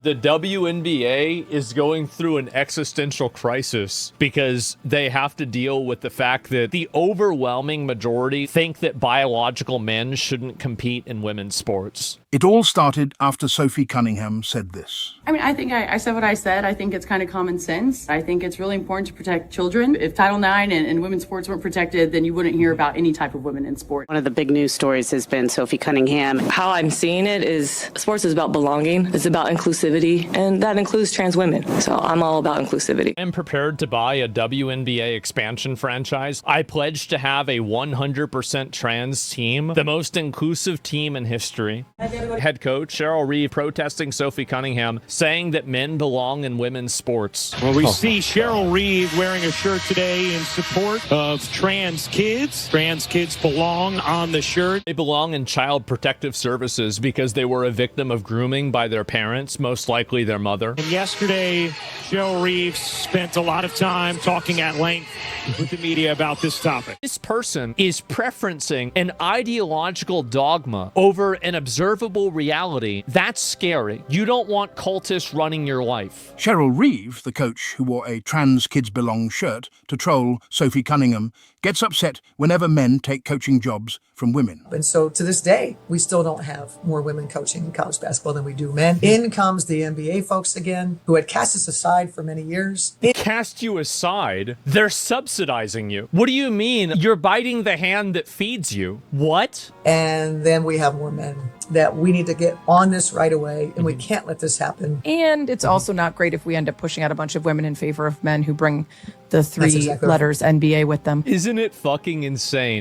The WNBA is going through an existential crisis because they have to deal with the fact that the overwhelming majority think that biological men shouldn't compete in women's sports. It all started after Sophie Cunningham said this. I think I said what I said. I think it's kind of common sense. I think it's really important to protect children. If Title IX and women's sports weren't protected, then you wouldn't hear about any type of women in sport. One of the big news stories has been Sophie Cunningham. How I'm seeing it is sports is about belonging. It's about inclusivity, and that includes trans women. So I'm all about inclusivity. I'm prepared to buy a WNBA expansion franchise. I pledge to have a 100% trans team, the most inclusive team in history. Head coach Cheryl Reeve protesting Sophie Cunningham, saying that men belong in women's sports. Well, we see Cheryl Reeve wearing a shirt today in support of trans kids. Trans kids belong on the shirt. They belong in child protective services because they were a victim of grooming by their parents, most likely their mother. And yesterday, Cheryl Reeve spent a lot of time talking at length with the media about this topic. This person is preferencing an ideological dogma over an observable reality. That's scary. You don't want cultists running your life. Cheryl Reeve, the coach who wore a Trans Kids Belong shirt to troll Sophie Cunningham, gets upset whenever men take coaching jobs from women. And so to this day, we still don't have more women coaching in college basketball than we do men. In comes the NBA folks again, who had cast us aside for many years. Cast you aside? They're subsidizing you. What do you mean? You're biting the hand that feeds you. What? And then we have more men that we need to get on this right away, and we can't let this happen. And it's also not great if we end up pushing out a bunch of women in favor of men who bring the three letters NBA with them. Isn't it fucking insane?